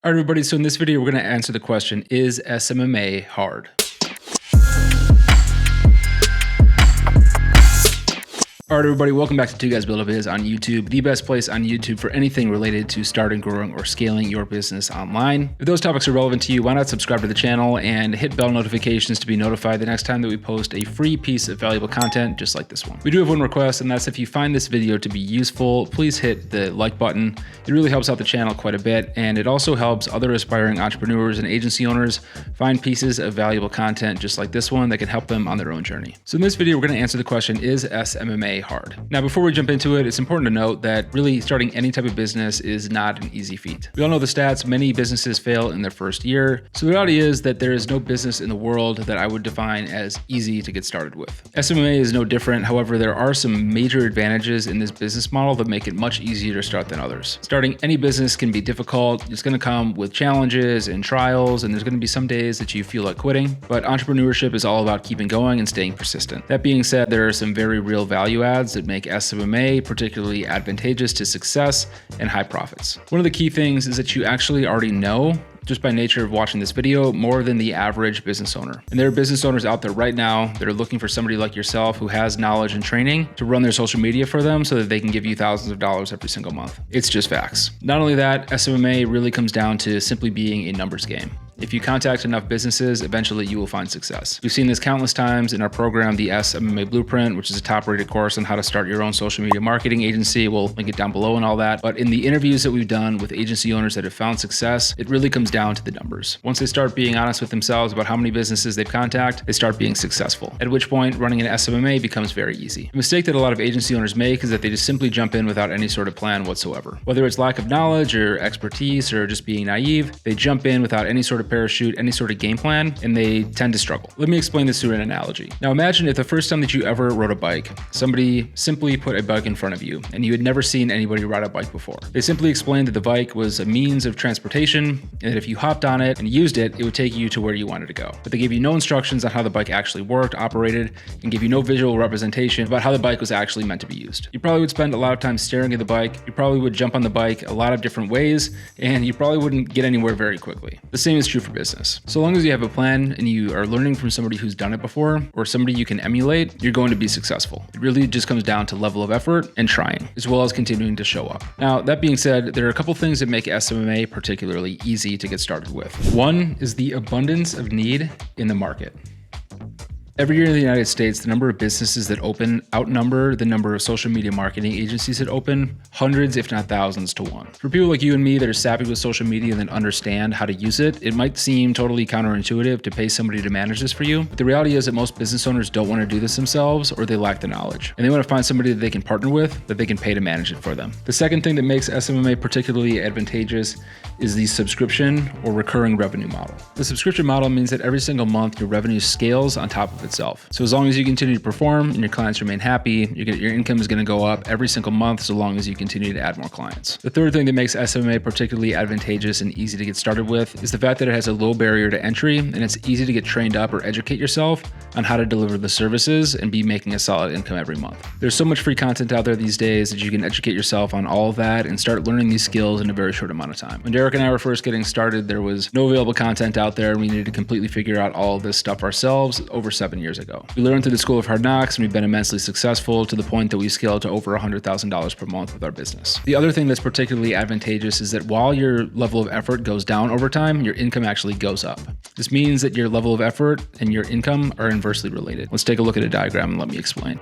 All right, everybody, so in this video, we're going to answer the question, is SMMA hard? All right, everybody, welcome back to Two Guys Build a Biz on YouTube, the best place on YouTube for anything related to starting, growing, or scaling your business online. If those topics are relevant to you, why not subscribe to the channel and hit bell notifications to be notified the next time that we post a free piece of valuable content just like this one. We do have one request, and that's if you find this video to be useful, please hit the like button. It really helps out the channel quite a bit, and it also helps other aspiring entrepreneurs and agency owners find pieces of valuable content just like this one that can help them on their own journey. So in this video, we're going to answer the question, is SMMA hard? Now, before we jump into it, it's important to note that really starting any type of business is not an easy feat. We all know the stats. Many businesses fail in their first year. So the reality is that there is no business in the world that I would define as easy to get started with. SMMA is no different. However, there are some major advantages in this business model that make it much easier to start than others. Starting any business can be difficult. It's going to come with challenges and trials, and there's going to be some days that you feel like quitting. But entrepreneurship is all about keeping going and staying persistent. That being said, there are some very real value adds that make SMMA particularly advantageous to success and high profits. One of the key things is that you actually already know, just by nature of watching this video, more than the average business owner. And there are business owners out there right now that are looking for somebody like yourself who has knowledge and training to run their social media for them so that they can give you thousands of dollars every single month. It's just facts. Not only that, SMMA really comes down to simply being a numbers game. If you contact enough businesses, eventually you will find success. We've seen this countless times in our program, the SMMA Blueprint, which is a top-rated course on how to start your own social media marketing agency. We'll link it down below and all that. But in the interviews that we've done with agency owners that have found success, it really comes down to the numbers. Once they start being honest with themselves about how many businesses they've contacted, they start being successful. At which point, running an SMMA becomes very easy. The mistake that a lot of agency owners make is that they just simply jump in without any sort of plan whatsoever. Whether it's lack of knowledge or expertise or just being naive, they jump in without any sort of parachute, any sort of game plan, and they tend to struggle. Let me explain this through an analogy. Now imagine if the first time that you ever rode a bike, somebody simply put a bike in front of you and you had never seen anybody ride a bike before. They simply explained that the bike was a means of transportation and that if you hopped on it and used it, it would take you to where you wanted to go. But they gave you no instructions on how the bike actually worked, operated, and gave you no visual representation about how the bike was actually meant to be used. You probably would spend a lot of time staring at the bike. You probably would jump on the bike a lot of different ways, and you probably wouldn't get anywhere very quickly. The same is true for business. So long as you have a plan and you are learning from somebody who's done it before or somebody you can emulate, you're going to be successful. It really just comes down to level of effort and trying, as well as continuing to show up. Now, that being said, there are a couple things that make SMMA particularly easy to get started with. One is the abundance of need in the market. Every year in the United States, the number of businesses that open outnumber the number of social media marketing agencies that open hundreds, if not thousands to one. For people like you and me that are savvy with social media and that understand how to use it, it might seem totally counterintuitive to pay somebody to manage this for you. But the reality is that most business owners don't want to do this themselves, or they lack the knowledge. And they want to find somebody that they can partner with, that they can pay to manage it for them. The second thing that makes SMMA particularly advantageous is the subscription or recurring revenue model. The subscription model means that every single month your revenue scales on top of itself. So as long as you continue to perform and your clients remain happy, your income is going to go up every single month so long as you continue to add more clients. The third thing that makes SMMA particularly advantageous and easy to get started with is the fact that it has a low barrier to entry and it's easy to get trained up or educate yourself on how to deliver the services and be making a solid income every month. There's so much free content out there these days that you can educate yourself on all of that and start learning these skills in a very short amount of time. When Derek and I were first getting started, there was no available content out there and we needed to completely figure out all of this stuff ourselves over 7 years ago. We learned through the School of Hard Knocks and we've been immensely successful to the point that we scaled to over $100,000 per month with our business. The other thing that's particularly advantageous is that while your level of effort goes down over time, your income actually goes up. This means that your level of effort and your income are inversely related. Let's take a look at a diagram and let me explain.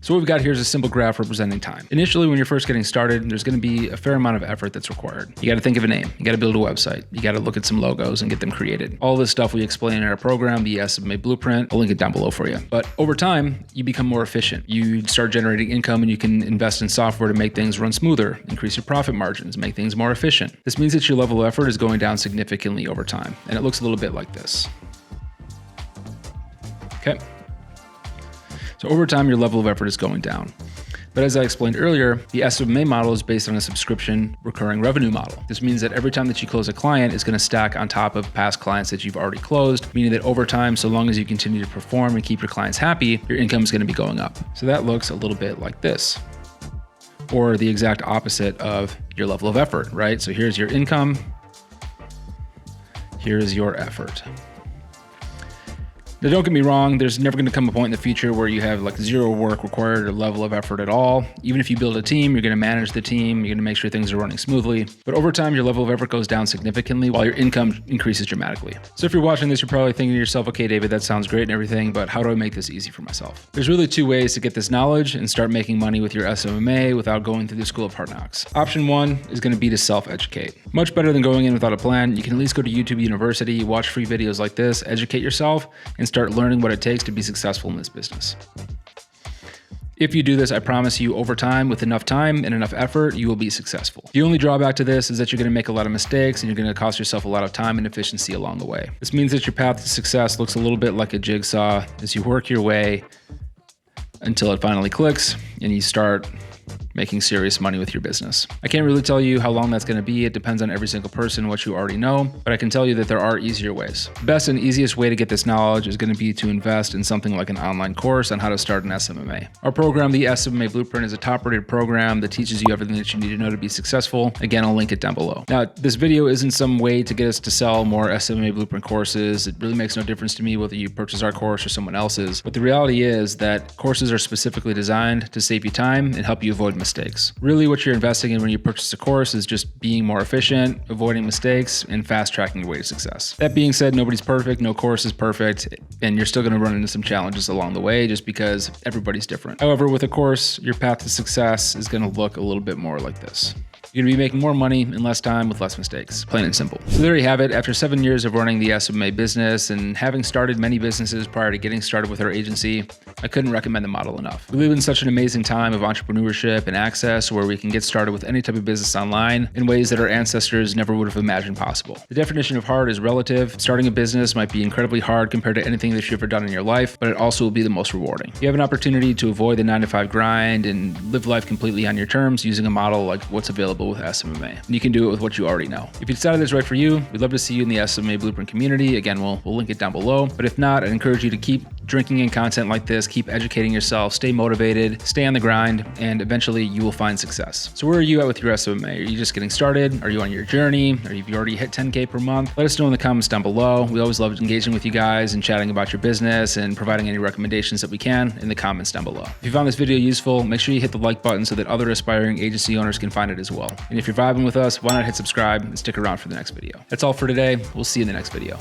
So what we've got here is a simple graph representing time. Initially, when you're first getting started, there's going to be a fair amount of effort that's required. You got to think of a name. You got to build a website. You got to look at some logos and get them created. All this stuff we explain in our program, the SMMA Blueprint. I'll link it down below for you. But over time, you become more efficient. You start generating income and you can invest in software to make things run smoother, increase your profit margins, make things more efficient. This means that your level of effort is going down significantly over time. And it looks a little bit like this. Okay. So over time, your level of effort is going down. But as I explained earlier, the SMMA model is based on a subscription recurring revenue model. This means that every time that you close a client, it's going to stack on top of past clients that you've already closed, meaning that over time, so long as you continue to perform and keep your clients happy, your income is going to be going up. So that looks a little bit like this. or the exact opposite of your level of effort, right? So here's your income. Here's your effort. Now, don't get me wrong, there's never going to come a point in the future where you have like zero work required or level of effort at all. Even if you build a team, you're going to manage the team, you're going to make sure things are running smoothly. But over time, your level of effort goes down significantly while your income increases dramatically. So if you're watching this, you're probably thinking to yourself, okay, David, that sounds great and everything, but how do I make this easy for myself? There's really two ways to get this knowledge and start making money with your SMMA without going through the school of hard knocks. Option one is going to be to self-educate. Much better than going in without a plan. You can at least go to YouTube University, watch free videos like this, educate yourself, and start learning what it takes to be successful in this business. If you do this, I promise you over time, with enough time and enough effort, you will be successful. The only drawback to this is that you're going to make a lot of mistakes and you're going to cost yourself a lot of time and efficiency along the way. This means that your path to success looks a little bit like a jigsaw as you work your way until it finally clicks and you start making serious money with your business. I can't really tell you how long that's going to be. It depends on every single person, what you already know, but I can tell you that there are easier ways. The best and easiest way to get this knowledge is going to be to invest in something like an online course on how to start an SMMA. Our program, the SMMA Blueprint, is a top-rated program that teaches you everything that you need to know to be successful. Again, I'll link it down below. Now, this video isn't some way to get us to sell more SMMA Blueprint courses. It really makes no difference to me whether you purchase our course or someone else's, but the reality is that courses are specifically designed to save you time and help you avoid mistakes. Really, what you're investing in when you purchase a course is just being more efficient, avoiding mistakes, and fast-tracking your way to success. That being said, nobody's perfect, no course is perfect, and you're still going to run into some challenges along the way just because everybody's different. However, with a course, your path to success is going to look a little bit more like this. You're going to be making more money in less time with less mistakes, plain and simple. So there you have it. After 7 years of running the SMMA business and having started many businesses prior to getting started with our agency, I couldn't recommend the model enough. We live in such an amazing time of entrepreneurship and access where we can get started with any type of business online in ways that our ancestors never would have imagined possible. The definition of hard is relative. Starting a business might be incredibly hard compared to anything that you've ever done in your life, but it also will be the most rewarding. You have an opportunity to avoid the 9-to-5 grind and live life completely on your terms using a model like what's available with SMMA. And you can do it with what you already know. If you decided it's right for you, we'd love to see you in the SMMA Blueprint community. Again, we'll link it down below. But if not, I'd encourage you to keep drinking in content like this, keep educating yourself, stay motivated, stay on the grind, and eventually you will find success. So where are you at with your SMMA? Are you just getting started? Are you on your journey? Or have you already hit 10K per month? Let us know in the comments down below. We always love engaging with you guys and chatting about your business and providing any recommendations that we can in the comments down below. If you found this video useful, make sure you hit the like button so that other aspiring agency owners can find it as well. And if you're vibing with us, why not hit subscribe and stick around for the next video. That's all for today. We'll see you in the next video.